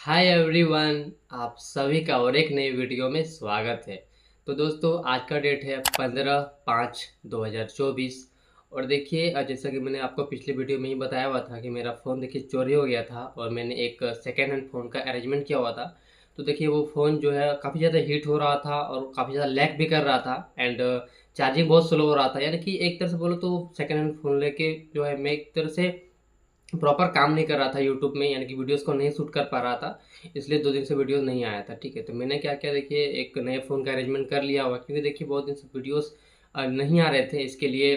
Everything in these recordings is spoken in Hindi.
हाय एवरीवन, आप सभी का और एक नई वीडियो में स्वागत है। तो दोस्तों, आज का डेट है 15/5/2024। और देखिए, जैसा कि मैंने आपको पिछली वीडियो में ही बताया हुआ था कि मेरा फ़ोन देखिए चोरी हो गया था और मैंने एक सेकेंड हैंड फ़ोन का अरेंजमेंट किया हुआ था। तो देखिए, वो फ़ोन जो है काफ़ी ज़्यादा हीट हो रहा था और काफ़ी ज़्यादा लैग भी कर रहा था एंड चार्जिंग बहुत स्लो हो रहा था। यानी कि एक तरह से बोलो तो सेकेंड हैंड फ़ोन लेके जो है मैं एक तरह से प्रॉपर काम नहीं कर रहा था यूट्यूब में, यानी कि वीडियोस को नहीं शूट कर पा रहा था। इसलिए 2 दिन से वीडियो नहीं आया था, ठीक है। तो मैंने क्या किया, देखिए एक नए फ़ोन का अरेंजमेंट कर लिया हुआ, क्योंकि देखिए बहुत दिन से वीडियोस नहीं आ रहे थे। इसके लिए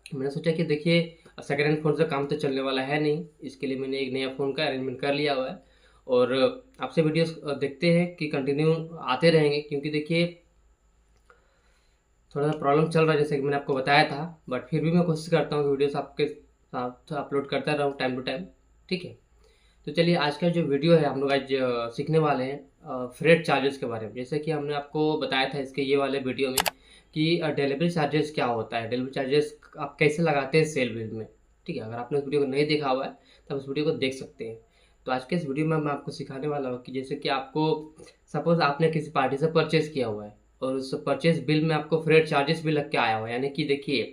मैंने सोचा कि देखिए सेकंड हैंड फ़ोन से काम तो चलने वाला है नहीं, इसके लिए मैंने एक नया फ़ोन का अरेंजमेंट कर लिया हुआ है। और आपसे वीडियोस देखते हैं कि कंटिन्यू आते रहेंगे, क्योंकि देखिए थोड़ा-सा प्रॉब्लम चल रहा है जैसे कि मैंने आपको बताया था। बट फिर भी मैं कोशिश करता हूँ कि वीडियोस आपके साथ अपलोड करता रहूँ टाइम टू टाइम, ठीक है। तो चलिए, आज का जो वीडियो है हम लोग आज सीखने वाले हैं फ्रेट चार्जेस के बारे में। जैसे कि हमने आपको बताया था इसके ये वाले वीडियो में कि डिलीवरी चार्जेस क्या होता है, डिलीवरी चार्जेस आप कैसे लगाते हैं सेल बिल में, ठीक है। अगर आपने उस वीडियो को नहीं देखा हुआ है तो आप उस वीडियो को देख सकते हैं। तो आज के इस वीडियो में मैं आपको सिखाने वाला हूँ कि जैसे कि आपको सपोज़ आपने किसी पार्टी से परचेज़ किया हुआ है और उस परचेज़ बिल में आपको फ्रेट चार्जेस भी लग के आया हुआ है। यानी कि देखिए,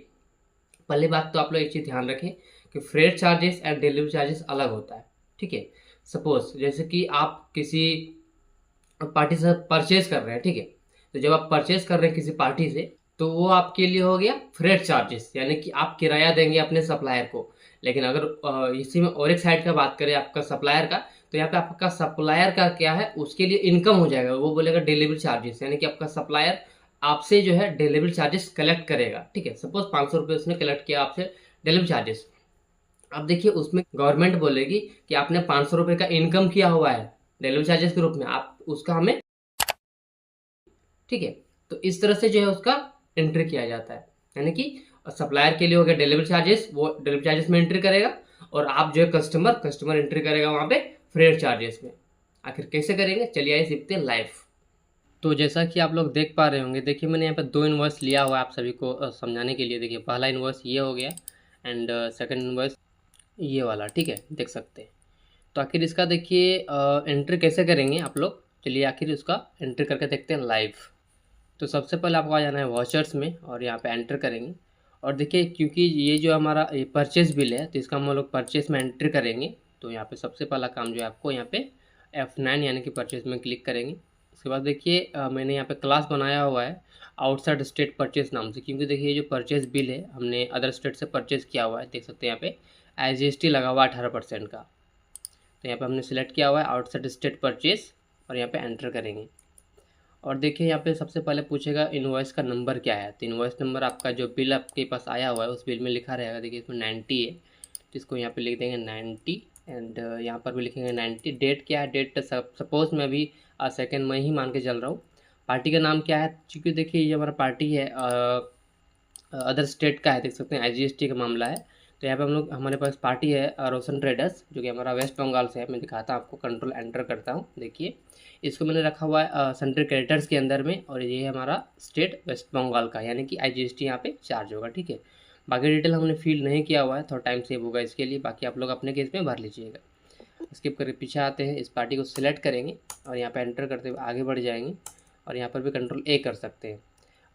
पहली बात तो आप लोग एक चीज़ ध्यान रखें कि freight charges and delivery charges अलग होता है, ठीक है। सपोज़ जैसे कि आप किसी पार्टी से परचेज़ कर रहे हैं, ठीक है। तो जब आप परचेज़ कर रहे हैं किसी पार्टी से, तो वो आपके लिए हो गया फ्रेट चार्जेस, यानी कि आप किराया देंगे अपने सप्लायर को। लेकिन अगर इसी में और एक साइड का बात करें आपका सप्लायर का, तो यहाँ पे आपका सप्लायर का क्या है, उसके लिए इनकम हो जाएगा, वो बोलेगा डिलीवरी चार्जेस, यानी कि आपका सप्लायर आपसे जो है डिलीवरी चार्जेस कलेक्ट करेगा, ठीक है। सपोज़ ₹500 उसने कलेक्ट किया आपसे डिलीवरी चार्जेस। अब देखिए, उसमें गवर्नमेंट बोलेगी कि आपने ₹500 का इनकम किया हुआ है डिलीवरी चार्जेस के रूप में, आप उसका हमें, ठीक है। तो इस तरह से जो है उसका एंट्री किया जाता है। यानी कि सप्लायर के लिए हो गया डिलीवरी चार्जेस, वो डिलीवरी चार्जेस में एंट्री करेगा, और आप जो है कस्टमर एंट्री करेगा वहाँ पे फ्रेट चार्जेस में। आखिर कैसे करेंगे, चलिए आइए सीखते हैं लाइव। तो जैसा कि आप लोग देख पा रहे होंगे, देखिए मैंने यहाँ पे 2 इनवॉइस लिया हुआ है आप सभी को समझाने के लिए। देखिए, पहला इनवॉइस ये हो गया एंड सेकंड इनवॉइस ये वाला, ठीक है, देख सकते हैं। तो आखिर इसका देखिए एंट्री कैसे करेंगे आप लोग, चलिए आखिर इसका एंट्री करके देखते हैं लाइव। तो सबसे पहले आपको आ जाना है वॉचर्स में और यहाँ पे एंटर करेंगे। और देखिए, क्योंकि ये जो हमारा ये परचेज बिल है, तो इसका हम लोग परचेज में एंट्री करेंगे। तो यहाँ पे सबसे पहला काम जो है आपको यहाँ पे F9 यानी कि परचेज में क्लिक करेंगे। उसके बाद देखिए मैंने यहाँ पे क्लास बनाया हुआ है आउटसाइड स्टेट परचेज नाम से, क्योंकि देखिए ये जो परचेज बिल है हमने अदर स्टेट से परचेज किया हुआ है, देख सकते हैं यहाँ पे GST लगा हुआ है 18% का। तो यहाँ पे हमने सेलेक्ट किया हुआ है आउटसाइड स्टेट परचेज और यहाँ पे एंटर करेंगे। और देखिए, यहाँ पे सबसे पहले पूछेगा इनवॉइस का नंबर क्या है। तो इनवॉइस नंबर आपका जो बिल आपके पास आया हुआ है उस बिल में लिखा रहेगा। देखिए इसमें 90 है, तो इसको यहाँ पे लिख देंगे 90 एंड यहाँ पर भी लिखेंगे 90। डेट क्या है, डेट सपोज मैं अभी 2 मई ही मान के चल रहा हूँ। पार्टी का नाम क्या है, क्योंकि देखिए ये हमारा पार्टी है अदर स्टेट का है, देख सकते हैं IGST का मामला है। तो यहाँ पे हम लोग, हमारे पास पार्टी है रोशन ट्रेडर्स, जो कि हमारा वेस्ट बंगाल से है। मैं दिखाता हूँ आपको, कंट्रोल एंटर करता हूँ। देखिए इसको मैंने रखा हुआ है सेंट्रल क्रेडिटर्स के अंदर में, और ये है हमारा स्टेट वेस्ट बंगाल का, यानी कि IGST यहाँ पे चार्ज होगा, ठीक है। बाकी डिटेल हमने फिल नहीं किया हुआ है, थोड़ा टाइम सेव होगा इसके लिए, बाकी आप लोग अपने केस में भर लीजिएगा। स्किप करके पीछे आते हैं, इस पार्टी को सिलेक्ट करेंगे और यहाँ पे एंटर करते हुए आगे बढ़ जाएंगे, और यहाँ पर भी कंट्रोल A कर सकते हैं।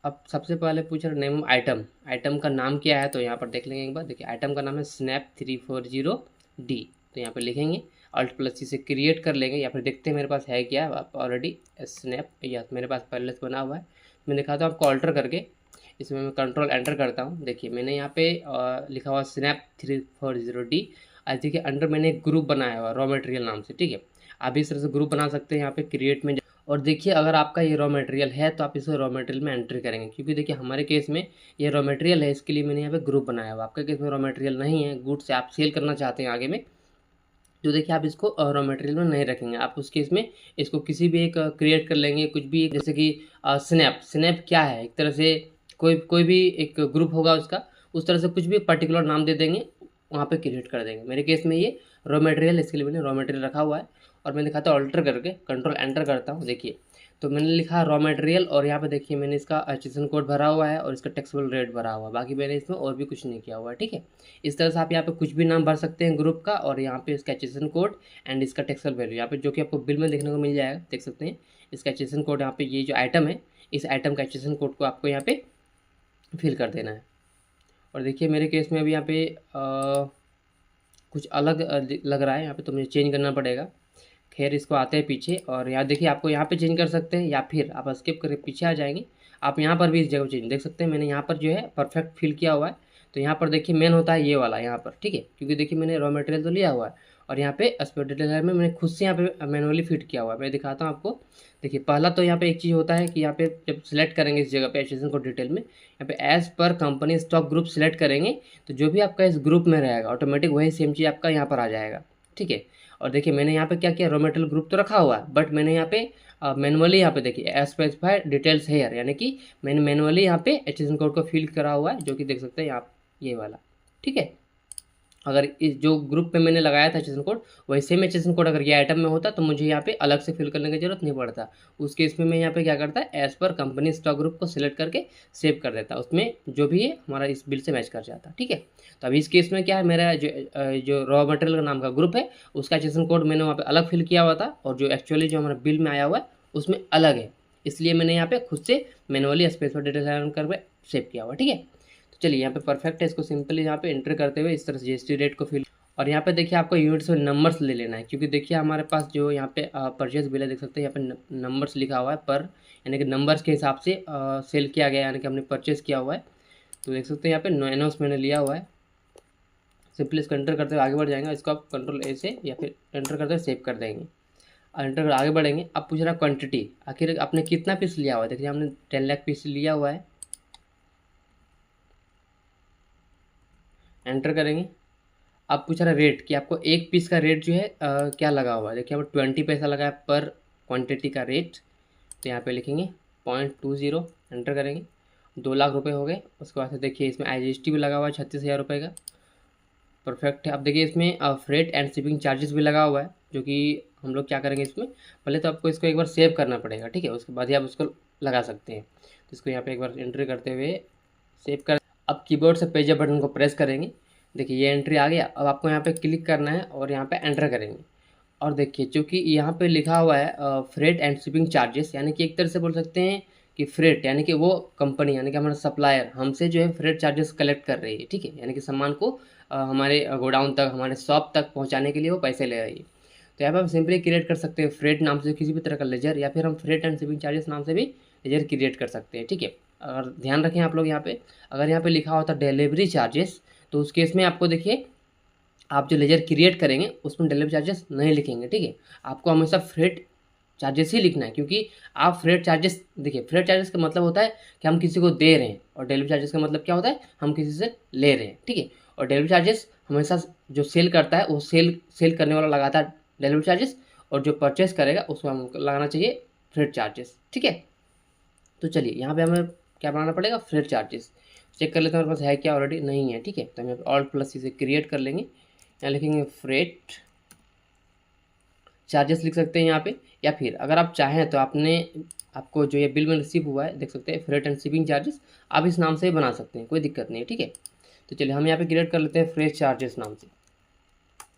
अब सबसे पहले पूछ रहा नेम आइटम, आइटम का नाम क्या है, तो यहाँ पर देख लेंगे एक बार। देखिए आइटम का नाम है स्नैप 340D, तो यहाँ पर लिखेंगे Alt+C से क्रिएट कर लेंगे, या फिर देखते हैं मेरे पास है क्या। आप ऑलरेडी स्नैप या मेरे पास पहले से बना हुआ है, मैं दिखाता हूँ आपको ऑल्टर करके। इसमें मैं कंट्रोल एंटर करता हूँ। देखिए मैंने यहाँ पे लिखा हुआ स्नैप 340D। आज देखिए अंडर मैंने एक ग्रुप बनाया हुआ रॉ मटेरियल नाम से, ठीक है। आप इस तरह से ग्रुप बना सकते हैं यहाँ पे क्रिएट में। और देखिए अगर आपका ये रॉ मटेरियल है तो आप इसे रॉ मटेरियल में एंट्री करेंगे, क्योंकि देखिए हमारे केस में ये रॉ मटेरियल है, इसके लिए मैंने यहाँ पे ग्रुप बनाया हुआ। आपके केस में रॉ मटेरियल नहीं है, गुड्स से आप सेल करना चाहते हैं आगे में, तो देखिए आप इसको रॉ मटेरियल में नहीं रखेंगे। आप उस केस में इसको किसी भी एक क्रिएट कर लेंगे, कुछ भी, जैसे कि स्नैप, स्नैप क्या है, एक तरह से कोई कोई भी एक ग्रुप होगा उसका, उस तरह से कुछ भी पर्टिकुलर नाम दे देंगे, वहाँ पे क्रिएट कर देंगे। मेरे केस में ये रॉ मटेरियल, इसके लिए मैंने रॉ मटेरियल रखा हुआ है। और मैं दिखाता हूँ ऑल्टर करके, कंट्रोल एंटर करता हूँ। देखिए तो मैंने लिखा रॉ मटेरियल और यहाँ पे देखिए मैंने इसका एचएसएन कोड भरा हुआ है और इसका टैक्सेबल रेट भरा हुआ है, बाकी मैंने इसमें और भी कुछ नहीं किया हुआ है, ठीक है। इस तरह से आप यहाँ पे कुछ भी नाम भर सकते हैं ग्रुप का, और यहाँ पे इसका एचएसएन कोड एंड इसका टैक्सेबल वैल्यू यहाँ पे जो कि आपको बिल में देखने को मिल जाएगा, देख सकते हैं। इसका एचएसएन कोड यहाँ पे ये जो आइटम है, इस आइटम का एचएसएन कोड को आपको यहाँ पे फिल कर देना है। और देखिए मेरे केस में अभी यहाँ पे कुछ अलग लग रहा है यहाँ पे, तो मुझे चेंज करना पड़ेगा। खैर इसको आते हैं पीछे, और यहाँ देखिए आपको यहाँ पे चेंज कर सकते हैं या फिर आप स्किप करके पीछे आ जाएंगे। आप यहाँ पर भी इस जगह चेंज देख सकते हैं, मैंने यहाँ पर जो है परफेक्ट फिल किया हुआ है। तो यहाँ पर देखिए मेन होता है ये वाला यहाँ पर, ठीक है, क्योंकि देखिए मैंने रॉ मटेरियल तो लिया हुआ है और यहाँ पे एस्पेक्ट डिटेल में मैंने खुद से यहाँ पे मैनुअली फिट किया हुआ है। मैं दिखाता हूँ आपको। देखिए पहला तो यहाँ पे एक चीज़ होता है कि यहाँ पे जब सिलेक्ट करेंगे इस जगह पे एचएसएन को डिटेल में, यहाँ पे एज पर कंपनी स्टॉक ग्रुप सिलेक्ट करेंगे तो जो भी आपका इस ग्रुप में रहेगा ऑटोमेटिक वही सेम चीज़ आपका यहाँ पर आ जाएगा, ठीक है। और देखिए मैंने यहाँ पे क्या किया, रॉ मटेरियल ग्रुप तो रखा हुआ है, बट मैंने यहाँ पे मैनुअली यहाँ पे देखिए एज स्पेसिफाइड डिटेल्स हेयर, यानी कि मैंने मैनुअली यहाँ पे एचएसएन कोड को फिल करा हुआ है, जो कि देख सकते हैं आप ये वाला, ठीक है। अगर इस जो ग्रुप पे मैंने लगाया था एचएसएन कोड, वही सेम एचएसएन कोड अगर ये आइटम में होता तो मुझे यहाँ पे अलग से फिल करने की जरूरत नहीं पड़ता। उस केस में मैं यहाँ पे क्या करता है, एज पर कंपनी स्टॉक ग्रुप को सिलेक्ट करके सेव कर देता, उसमें जो भी है हमारा इस बिल से मैच कर जाता, ठीक है। तो अभी इस केस में क्या है, मेरा जो रॉ मटेरियल का नाम का ग्रुप है उसका एचएसएन कोड मैंने वहाँ पर अलग फिल किया हुआ था, और जो एक्चुअली जो हमारा बिल में आया हुआ है उसमें अलग है, इसलिए मैंने यहाँ पे खुद से मैनुअली स्पेसिफाइड डिटेल करके सेव किया हुआ, ठीक है। चलिए यहाँ पे परफेक्ट है, इसको सिंपली यहाँ पे एंटर करते हुए इस तरह से जीएसटी रेट को फिल, और यहाँ पे देखिए आपको यूनिट्स में नंबर्स ले लेना है, क्योंकि देखिए हमारे पास जो यहाँ पे परचेज बिल है, देख सकते हैं यहाँ पे नंबर्स लिखा हुआ है पर, यानी कि नंबर्स के हिसाब से सेल किया गया, यानी कि हमने परचेज किया हुआ है। तो देख सकते हैं यहाँ पे नॉइनोस मैंने लिया हुआ है। सिंपली इसको एंटर करते हुए आगे बढ़ जाएंगे, इसको आप कंट्रोल ए से या फिर एंटर करते हुए सेव कर देंगे, एंटर कर आगे बढ़ेंगे। अब पूछ रहा है क्वान्टिटी, आखिर आपने कितना पीस लिया हुआ है, देखिए हमने 10 लाख पीस लिया हुआ है, एंटर करेंगे। अब पूछ रहा है रेट कि आपको एक पीस का रेट जो है क्या लगा हुआ है, देखिए यहाँ पर 20 पैसा लगा है पर क्वांटिटी का रेट, तो यहाँ पे लिखेंगे 0.20, एंटर करेंगे। 2 लाख रुपए हो गए। उसके बाद से देखिए इसमें आईजीएसटी भी लगा हुआ है 36,000 रुपये का, परफेक्ट है। अब देखिए इसमें फ्रेट एंड शिपिंग चार्जेस भी लगा हुआ है, जो कि हम लोग क्या करेंगे इसमें, पहले तो आपको इसको एक बार सेव करना पड़ेगा, ठीक है, उसके बाद ही आप उसको लगा सकते हैं। तो इसको यहाँ पे एक बार एंट्री करते हुए सेव कर, अब कीबोर्ड से पेज अप बटन को प्रेस करेंगे, देखिए ये एंट्री आ गया। अब आपको यहाँ पे क्लिक करना है और यहाँ पे एंटर करेंगे, और देखिए चूँकि यहाँ पे लिखा हुआ है फ्रेट एंड शिपिंग चार्जेस, यानी कि एक तरह से बोल सकते हैं कि फ्रेट यानी कि वो कंपनी यानी कि हमारा सप्लायर हमसे जो है फ्रेट चार्जेस कलेक्ट कर रही है, ठीक है, यानी कि सामान को हमारे गोडाउन तक, हमारे शॉप तक पहुँचाने के लिए वो पैसे ले रही है। तो यहाँ पर हम सिंपली क्रिएट कर सकते हैं फ्रेट नाम से किसी भी तरह का लेजर, या फिर हम फ्रेट एंड शिपिंग चार्जेस नाम से भी लेजर क्रिएट कर सकते हैं, ठीक है। और ध्यान रखें आप लोग यहाँ पे, अगर यहाँ पे लिखा होता डिलीवरी चार्जेस, तो उस केस में आपको देखिए आप जो लेजर क्रिएट करेंगे उसमें डिलीवरी चार्जेस नहीं लिखेंगे, ठीक है। आपको हमेशा फ्रेट चार्जेस ही लिखना है, क्योंकि आप फ्रेट चार्जेस, देखिए फ्रेट चार्जेस का मतलब होता है कि हम किसी को दे रहे हैं, और डिलीवरी चार्जेस का मतलब क्या होता है, हम किसी से ले रहे हैं, ठीक है। और डिलीवरी चार्जेस हमेशा जो सेल करता है वो सेल करने वाला लगाता है डिलीवरी चार्जेस, और जो परचेस करेगा उसको हमको लगाना चाहिए फ्रेट चार्जेस, ठीक है। तो चलिए यहाँ पे हमें क्या बनाना पड़ेगा, फ्रेट चार्जेस चेक कर लेते हैं हमारे पास है क्या, ऑलरेडी नहीं है, ठीक है। तो हम ऑल्ट प्लस इसे क्रिएट कर लेंगे, यहाँ लिखेंगे फ्रेट चार्जेस लिख सकते हैं यहाँ पे, या फिर अगर आप चाहें तो आपको जो ये बिल में रिसीव हुआ है देख सकते हैं फ्रेट एंड शिपिंग चार्जेस, आप इस नाम से ही बना सकते हैं, कोई दिक्कत नहीं है, ठीक है। तो चलिए हम यहाँ पे क्रिएट कर लेते हैं फ्रेट चार्जेस नाम से,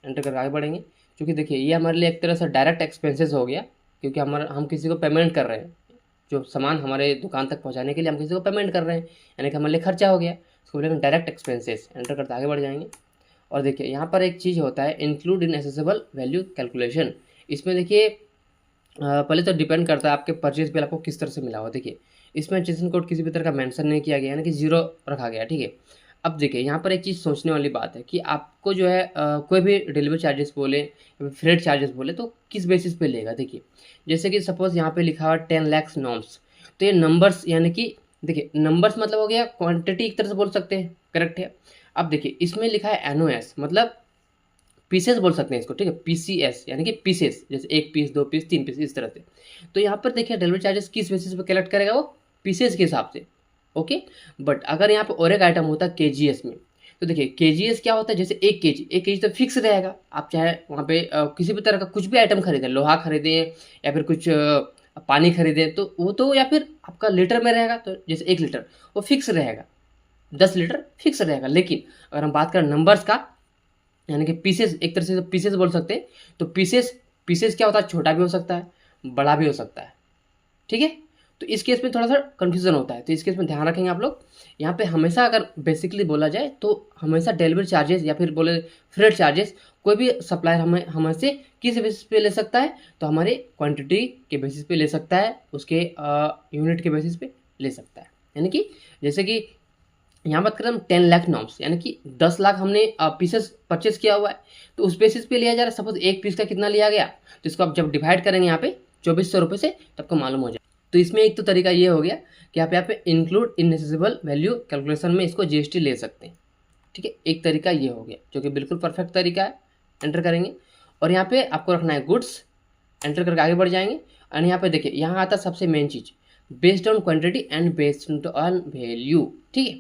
एंटर करके आगे बढ़ेंगे। क्योंकि देखिए ये हमारे लिए एक तरह से डायरेक्ट एक्सपेंसेस हो गया, क्योंकि हम किसी को पेमेंट कर रहे हैं, जो सामान हमारे दुकान तक पहुंचाने के लिए हम किसी को पेमेंट कर रहे हैं, यानी कि हमारे लिए खर्चा हो गया, इसको बोलेंगे डायरेक्ट एक्सपेंसेस, एंटर करते आगे बढ़ जाएंगे। और देखिए यहाँ पर एक चीज़ होता है include in assessable value calculation, इसमें देखिए पहले तो डिपेंड करता है आपके परचेज बिल आपको किस तरह से मिला हुआ, देखिए इसमें एडजस्टमेंट कोड किसी भी तरह का मेंशन नहीं किया गया, यानी कि 0 रखा गया, ठीक है। अब देखिए यहाँ पर एक चीज़ सोचने वाली बात है कि आपको जो है कोई भी डिलीवरी चार्जेस बोले, फ्रेट चार्जेस बोले, तो किस बेसिस पे लेगा। देखिए जैसे कि सपोज यहाँ पे लिखा हुआ 10 लाख नॉर्म्स, तो ये नंबर्स यानी कि देखिए नंबर्स मतलब हो गया क्वांटिटी, एक तरह से बोल सकते हैं, करेक्ट है। अब देखिए इसमें लिखा है एनओएस, मतलब पीसेस बोल सकते हैं इसको, ठीक है, पीसीएस यानी कि पीसेस, जैसे 1 पीस 2 पीस 3 पीस इस तरह से। तो यहाँ पर देखिए डिलीवरी चार्जेस किस बेसिस पे कलेक्ट करेगा, वो पीसेस के हिसाब से, ओके। बट अगर यहाँ पे और एक आइटम होता है केजीएस में, तो देखिए केजीएस क्या होता है, जैसे 1 केजी तो फिक्स रहेगा, आप चाहे वहाँ पे किसी भी तरह का कुछ भी आइटम खरीदें, लोहा खरीदें या फिर कुछ पानी खरीदे तो वो तो, या फिर आपका लीटर में रहेगा, तो जैसे 1 लीटर वो फिक्स रहेगा, 10 लीटर फिक्स रहेगा। लेकिन अगर हम बात करें नंबर्स का, यानी कि पीसेस, एक तरह से पीसेस बोल सकते हैं, तो पीसेस पीसेस क्या होता है, छोटा भी हो सकता है, बड़ा भी हो सकता है, ठीक है। तो इस केस में थोड़ा सा कन्फ्यूजन होता है, तो इस केस में ध्यान रखेंगे आप लोग। यहाँ पे हमेशा अगर बेसिकली बोला जाए तो हमेशा डिलीवरी चार्जेस या फिर बोले फ्रेट चार्जेस कोई भी सप्लायर हमें हमसे किस बेसिस पे ले सकता है, तो हमारे क्वांटिटी के बेसिस पे ले सकता है, उसके यूनिट के बेसिस पे ले सकता है। यानी कि जैसे कि यहाँ बात करें हम 10 लाख नॉर्म्स, यानी कि 10 लाख हमने पीसेस परचेस किया हुआ है, तो उस बेसिस पे लिया जा रहा है। सपोज एक पीस का कितना लिया गया, तो इसको आप जब डिवाइड करेंगे यहाँ पे 2400 रुपये से, तो आपको मालूम हो जाए। तो इसमें एक तो तरीका ये हो गया कि आप यहाँ पे इंक्लूड इननेसेसेबल वैल्यू कैलकुलेशन में इसको जीएसटी ले सकते हैं, ठीक है। एक तरीका ये हो गया जो कि बिल्कुल परफेक्ट तरीका है। एंटर करेंगे और यहाँ पे आपको रखना है गुड्स, एंटर करके आगे बढ़ जाएंगे। और यहाँ पे देखिए, यहाँ आता है सबसे main cheese, based on quantity and based on value, ठीक है।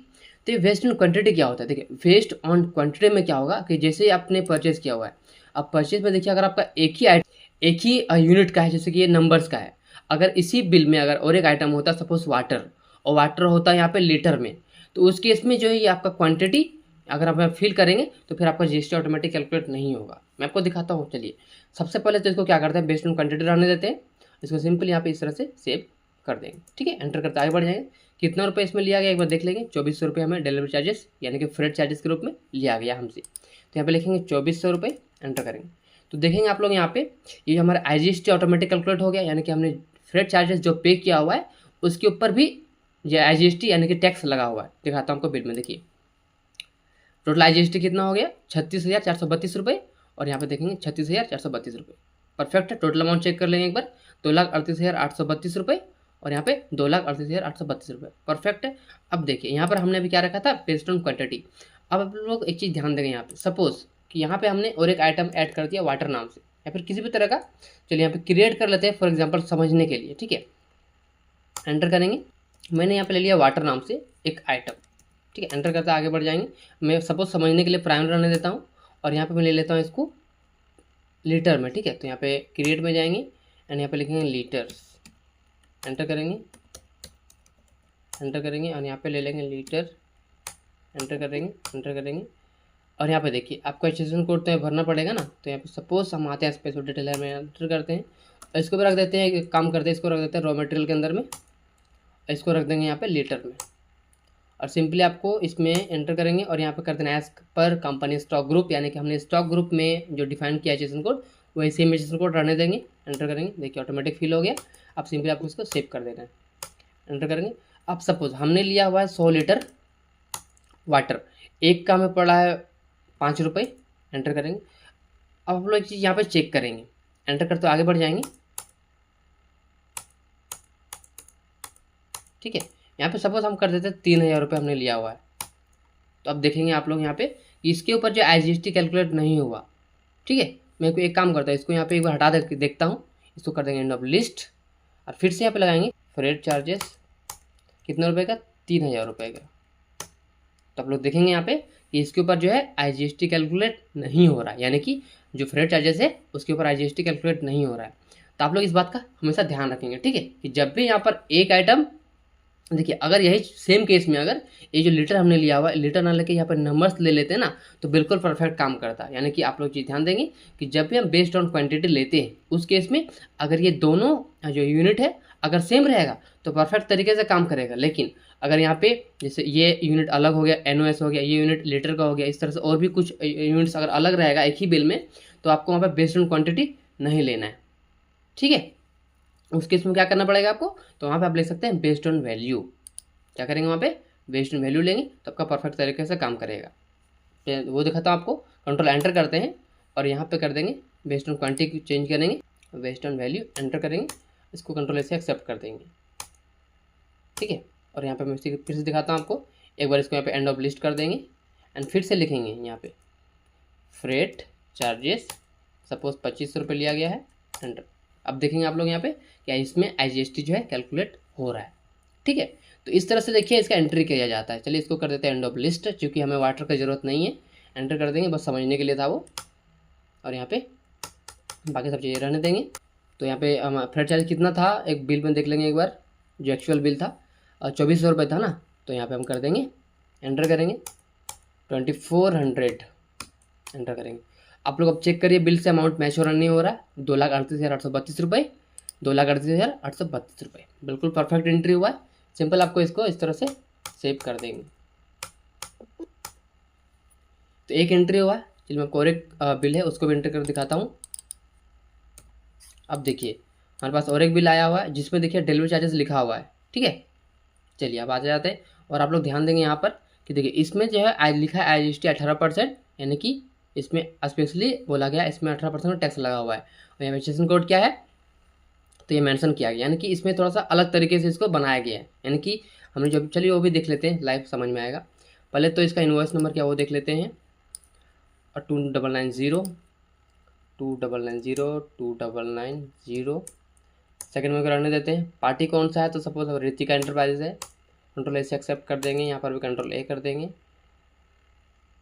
तो ये वेस्ट ऑन क्वांटिटी क्या होता है, देखिए वेस्ट ऑन क्वांटिटी में क्या होगा कि जैसे आपने परचेज किया हुआ है, अब परचेज में देखिए अगर आपका एक ही यूनिट का है, जैसे कि ये नंबर्स का है, अगर इसी बिल में अगर और एक आइटम होता है सपोज वाटर, और वाटर होता है यहाँ पे लीटर में, तो उस केस में जो है ये आपका क्वांटिटी अगर आप फिल करेंगे तो फिर आपका जीएसटी ऑटोमेटिक कैलकुलेट नहीं होगा। मैं आपको दिखाता हूँ, चलिए। सबसे पहले तो इसको क्या करते हैं, बेस्ड ऑन क्वांटिटी रहने देते हैं, इसको सिंपल यहाँ पे इस तरह से सेव कर देंगे, ठीक है। एंटर करते आगे बढ़ जाएंगे। कितना रुपये इसमें लिया गया एक बार देख लेंगे, 2400 रुपये हमें डिलीवरी चार्जेस यानी कि फ्रेट चार्जेस के रूप में लिया गया हमसे। तो यहाँ पे लिखेंगे 2400 रुपये, एंटर करेंगे तो देखेंगे आप लोग यहाँ पे ये हमारा आईजीएसटी ऑटोमेटिक कैलकुलेट हो गया, यानी कि हमने फ्रेट चार्जेस जो पे किया हुआ है उसके ऊपर भी ये आईजीएसटी यानी कि टैक्स लगा हुआ है। दिखाता हूँ आपको बिल में, देखिए टोटल आईजीएसटी कितना हो गया, 36,432 रुपये, और यहाँ पे देखेंगे 36,432 रुपये, परफेक्ट है। टोटल अमाउंट चेक कर लेंगे एक बार, 2,38,832 रुपये, और यहाँ पे 2,38,832 रुपये, परफेक्ट है। अब देखिए यहाँ पर हमने अभी क्या रखा था, बेस्ड ऑन क्वांटिटी। अब आप लोग एक चीज़ ध्यान देंगे यहाँ पे, सपोज कि यहाँ पे हमने और एक आइटम ऐड कर दिया वाटर नाम से, या फिर किसी भी तरह का, चलिए यहाँ पे क्रिएट कर लेते हैं फॉर एग्जांपल समझने के लिए, ठीक है। एंटर करेंगे, मैंने यहाँ पे ले लिया वाटर नाम से एक आइटम, ठीक है। एंटर करते आगे बढ़ जाएंगे। मैं सपोज समझने के लिए प्राइमरी रहने देता हूँ, और यहाँ पे मैं ले लेता हूँ इसको लीटर में, ठीक है। तो यहाँ पे क्रिएट में जाएंगे एंड यहाँ पे लिखेंगे लीटर्स, एंटर करेंगे, एंटर करेंगे और यहाँ पे ले लेंगे लीटर, एंटर करेंगे, एंटर करेंगे। और यहाँ पे देखिए आपको रजिस्ट्रेशन कोड तो भरना पड़ेगा ना, तो यहाँ पे सपोज हम आते हैं स्पेशल डिटेलर में, एंटर करते हैं और इसको भी रख देते हैं, एक काम करते हैं इसको रख देते हैं रॉ मटेरियल के अंदर में, इसको रख देंगे यहाँ पे लीटर में, और सिंपली आपको इसमें एंटर करेंगे और यहाँ पे कर देना एज पर कंपनी स्टॉक ग्रुप, यानी कि हमने स्टॉक ग्रुप में जो डिफाइन किया रजिस्ट्रेशन कोड वही सेम रजिस्ट्रेशन कोड रहने देंगे। एंटर करेंगे, देखिए ऑटोमेटिक फिल हो गया। अब सिंपली आपको इसको सेव कर देना है, एंटर करेंगे। अब सपोज हमने लिया हुआ है 100 लीटर वाटर, एक का हमें पड़ा है 5 रुपये, एंटर करेंगे। अब हम लोग एक चीज़ यहाँ पे चेक करेंगे, एंटर करते आगे बढ़ जाएंगे, ठीक है। यहाँ पे सपोज हम कर देते हैं 3,000 रुपये हमने लिया हुआ है, तो अब देखेंगे आप लोग यहाँ पे इसके ऊपर जो आईजीएसटी कैलकुलेट नहीं हुआ, ठीक है। मैं को एक काम करता हूँ, इसको यहाँ पे एक बार हटा दे देखता हूँ, इसको कर देंगे एंड ऑफ लिस्ट, और फिर से यहाँ पे लगाएंगे फ्रेट चार्जेस कितने रुपए का, 3,000 रुपये का। तो आप लोग देखेंगे यहाँ पे कि इसके ऊपर जो है आईजीएसटी कैलकुलेट नहीं हो रहा है, यानी कि जो फ्रेट चार्जेस है उसके ऊपर आईजीएसटी कैलकुलेट नहीं हो रहा है। तो आप लोग इस बात का हमेशा ध्यान रखेंगे, ठीक है, कि जब भी यहाँ पर एक आइटम, देखिए अगर यही सेम केस में अगर ये जो लीटर हमने लिया हुआ है, लीटर ना लेके यहाँ पर नंबर्स ले लेते हैं ना, तो बिल्कुल परफेक्ट काम करता है। यानी कि आप लोग चीज़ ध्यान देंगे कि जब भी हम बेस्ड ऑन क्वांटिटी लेते हैं उस केस में अगर ये दोनों जो यूनिट है अगर सेम रहेगा तो परफेक्ट तरीके से काम करेगा। लेकिन अगर यहाँ पे जैसे ये यूनिट अलग हो गया, एनओएस हो गया, ये यूनिट लीटर का हो गया, इस तरह से और भी कुछ यूनिट्स अगर अलग रहेगा एक ही बिल में, तो आपको वहाँ पर बेस्ड ऑन क्वान्टिटी नहीं लेना है, ठीक है। उस केस में क्या करना पड़ेगा आपको, तो वहाँ पर आप ले सकते हैं बेस्ड ऑन वैल्यू। क्या करेंगे वहाँ पे बेस्ड ऑन वैल्यू लेंगे, तो आपका परफेक्ट तरीके से काम करेगा। वो दिखाता हूँ आपको, कंट्रोल एंटर करते हैं और यहाँ पे कर देंगे बेस्ड ऑन क्वांटिटी चेंज करेंगे, बेस्ड ऑन वैल्यू एंटर करेंगे, इसको कंट्रोल ऐसे एक्सेप्ट कर देंगे, ठीक है। और यहाँ पे मैं फिर से दिखाता हूँ आपको, एक बार इसको यहाँ पे एंड ऑफ लिस्ट कर देंगे एंड फिर से लिखेंगे यहाँ पे फ्रेट चार्जेस, सपोज 2500 रुपये लिया गया है, एंटर। अब देखेंगे आप लोग यहाँ पे क्या इसमें आईजीएसटी जो है कैलकुलेट हो रहा है, ठीक है। तो इस तरह से देखिए इसका एंट्री किया जाता है। चलिए इसको कर देते हैं एंड ऑफ लिस्ट, क्योंकि हमें वाटर की ज़रूरत नहीं है, एंटर कर देंगे, बस समझने के लिए था वो। और यहाँ पे बाकी सब चीज़ें रहने देंगे, तो यहाँ पे फ्रेट चार्ज कितना था एक बिल में देख लेंगे एक बार, जो एक्चुअल बिल था 2400 रुपये था ना। तो यहाँ पे हम कर देंगे, एंटर करेंगे 2400 एंटर करेंगे। आप लोग अब चेक करिए बिल से अमाउंट मैच हो रहा नहीं हो रहा है। 2,38,832 रुपये, 2,38,832 रुपये, बिल्कुल परफेक्ट एंट्री हुआ है। सिंपल आपको इसको इस तरह से सेव कर देंगे। तो एक एंट्री हुआ है। चलिए मैं करेक्ट बिल है उसको भी एंटर कर दिखाता हूँ। अब देखिए हमारे पास और एक बिल आया हुआ है जिसमें देखिए डिलीवरी चार्जेस लिखा हुआ है, ठीक है। चलिए अब आ जाते हैं और आप लोग ध्यान देंगे यहाँ पर कि देखिए इसमें जो है आज लिखा है IGST 18%, यानी कि इसमें स्पेशली बोला गया इसमें 18% टैक्स लगा हुआ है। और यहाँ रजिस्ट्रेशन कोड क्या है तो ये मेंशन किया गया, यानी कि इसमें थोड़ा सा अलग तरीके से इसको बनाया गया है। यानी कि हमने जो चलिए वो भी देख लेते हैं, लाइव समझ में आएगा। पहले तो इसका इनवॉइस नंबर क्या वो देख लेते हैं, और 2990 सेकंड में रहने देते हैं। पार्टी कौन सा है तो सपोज ऋतिका एंटरप्राइजेज है, कंट्रोल A से एक्सेप्ट कर देंगे। यहाँ पर भी कंट्रोल A कर देंगे।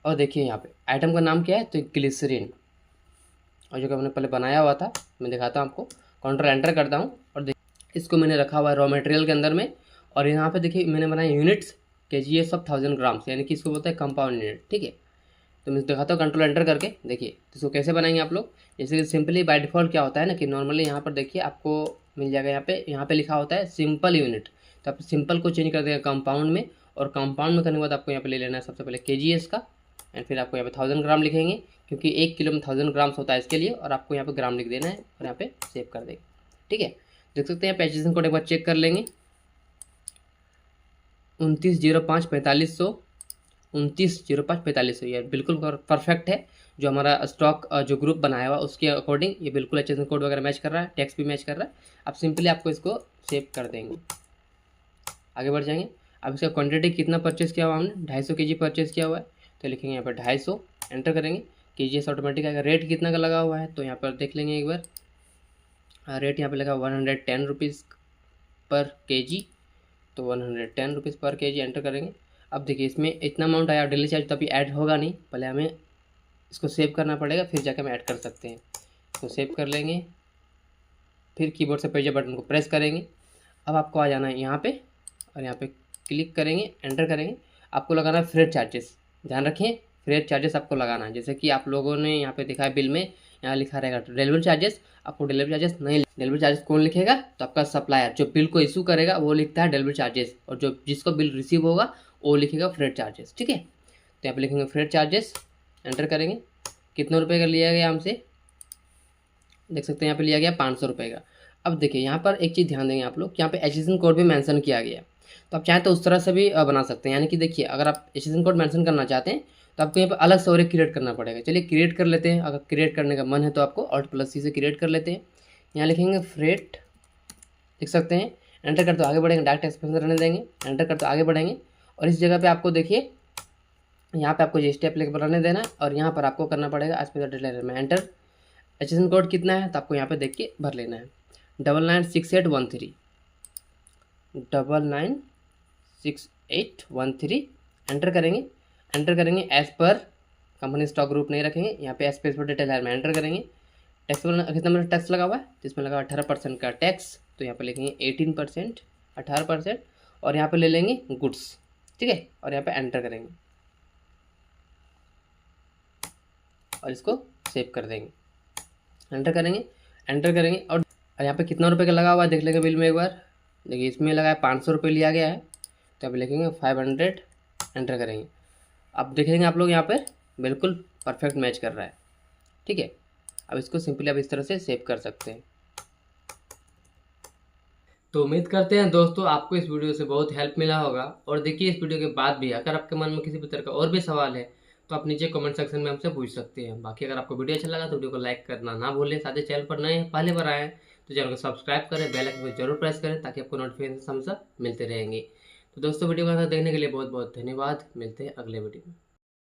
और देखिए यहाँ पे आइटम का नाम क्या है तो ग्लिसरीन, और जो कि हमने पहले बनाया हुआ था मैं दिखाता हूँ आपको। कंट्रोल एंटर करता हूँ और देखिए इसको मैंने रखा हुआ है रॉ मटेरियल के अंदर में। और यहाँ पे देखिए मैंने बनाया यूनिट्स KGS ऑफ 1000 ग्राम्स, यानी कि इसको बोलते हैं कंपाउंड यूनिट, ठीक है। तो मैं दिखाता हूँ कंट्रोल एंटर करके। देखिए तो इसको कैसे बनाएंगे आप लोग, जैसे सिंपली बाय डिफ़ॉल्ट क्या होता है ना कि नॉर्मली यहाँ पर देखिए आपको मिल जाएगा यहाँ पे लिखा होता है सिंपल यूनिट। तो आप सिंपल को चेंज कर देंगे कंपाउंड में, और कंपाउंड में करने के बाद आपको यहाँ पे ले लेना है सबसे पहले KGS का, एंड फिर आपको यहाँ पे 1000 ग्राम लिखेंगे, क्योंकि 1 किलो में 1000 ग्राम्स होता है इसके लिए, और आपको यहाँ पे ग्राम लिख देना है और यहाँ पे सेव कर देंगे, ठीक है। देख सकते हैं पैकेजिंग कोड एक बार चेक कर लेंगे, 2905-4500, 2905-4500, ये बिल्कुल परफेक्ट है। जो हमारा स्टॉक जो ग्रुप बनाया हुआ उसके अकॉर्डिंग ये बिल्कुल अच्छे से कोड वगैरह मैच कर रहा है, टैक्स भी मैच कर रहा है। अब सिंपली आपको इसको सेव कर देंगे, आगे बढ़ जाएंगे। अब इसका क्वांटिटी कितना परचेस किया हुआ हमने, 250 kg परचेस किया हुआ है, तो लिखेंगे यहाँ पर 250 एंटर करेंगे। KGS ऑटोमेटिक आएगा। रेट कितना का लगा हुआ है तो यहाँ पर देख लेंगे एक बार, रेट यहाँ पर लगा 110 रुपीज़ पर KG, तो 110 रुपीज़ पर KG एंटर करेंगे। अब देखिए इसमें इतना अमाउंट आया, डिलीवरी चार्ज तो अभी ऐड होगा नहीं, पहले हमें इसको सेव करना पड़ेगा फिर जाकर हम ऐड कर सकते हैं। तो सेव कर लेंगे, फिर कीबोर्ड से पेज बटन को प्रेस करेंगे। अब आपको आ जाना है यहाँ पे और यहाँ पे क्लिक करेंगे, एंटर करेंगे। आपको लगाना है फ्रेट चार्जेस, ध्यान रखें फ्रेट चार्जेस आपको लगाना है। जैसे कि आप लोगों ने यहाँ पे देखा है बिल में, यहाँ लिखा रहेगा डिलीवरी चार्जेस, आपको डिलीवरी चार्जेस नहीं, डिलीवरी चार्जेस कौन लिखेगा तो आपका सप्लायर जो बिल को इशू करेगा वो लिखता है डिलीवरी चार्जेस, और जो जिसको बिल रिसीव होगा वो लिखेगा फ्रेट चार्जेस, ठीक है। तो यहाँ पे लिखेंगे फ्रेट चार्जेस, एंटर करेंगे। कितने रुपये का लिया गया हमसे, देख सकते हैं यहाँ पे लिया गया 500 रुपये का। अब देखिए यहाँ पर एक चीज़ ध्यान देंगे आप लोग, यहाँ पे एचएसएन कोड भी मेंशन किया गया, तो आप चाहें तो उस तरह से भी बना सकते हैं। यानी कि देखिए अगर आप एचएसएन कोड मेंशन करना चाहते हैं तो आपको यहाँ पे अलग से और एक क्रिएट करना पड़ेगा। चलिए क्रिएट कर लेते हैं, अगर क्रिएट करने का मन है तो आपको Alt+C से क्रिएट कर लेते हैं। यहाँ लिखेंगे फ्रेट, देख सकते हैं, एंटर करते आगे बढ़ेंगे, डायरेक्ट एक्सपेंस रहने देंगे, एंटर करते आगे बढ़ेंगे। और इस जगह पे आपको देखिए यहाँ पे आपको GST एप्लीकेबल रहने देना है, और यहाँ पर आपको करना पड़ेगा एज पर डिटेल में एंटर। एचएसएन कोड कितना है तो आपको यहाँ पे देख के भर लेना है, 996813, 996813 एंटर करेंगे। एंटर करेंगे एज पर कंपनी स्टॉक ग्रुप नहीं रखेंगे, यहाँ पे एज पर डिटेल है में एंटर करेंगे। टैक्स पर कितना मेरा टैक्स लगा हुआ है तो इसमें लगा 18% का टैक्स, तो यहाँ पे लिखेंगे 18%, 18%, और यहाँ पे ले लेंगे गुड्स, ठीक है। और यहाँ पे एंटर करेंगे और इसको सेव कर देंगे, एंटर करेंगे, एंटर करेंगे। और यहाँ पे कितना रुपए का लगा हुआ है देख लेंगे बिल में एक बार। देखिए इसमें लगा है 500 रुपये लिया गया है, तो अब लिखेंगे 500, एंटर करेंगे। अब देखेंगे आप लोग यहाँ पर बिल्कुल परफेक्ट मैच कर रहा है, ठीक है। अब इसको सिंपली आप इस तरह से सेव कर सकते हैं। तो उम्मीद करते हैं दोस्तों आपको इस वीडियो से बहुत हेल्प मिला होगा। और देखिए इस वीडियो के बाद भी अगर आपके मन में किसी भी तरह का और भी सवाल है तो आप नीचे कमेंट सेक्शन में हमसे पूछ सकते हैं। बाकी अगर आपको वीडियो अच्छा लगा तो वीडियो को लाइक करना ना भूलें। साथ ही चैनल पर नए हैं, पहले बार आए हैं तो चैनल को सब्सक्राइब करें, बेल आइकन को जरूर प्रेस करें ताकि आपको नोटिफिकेशन हमेशा मिलते रहेंगे। तो दोस्तों वीडियो को देखने के लिए बहुत बहुत धन्यवाद। मिलते हैं अगले वीडियो में।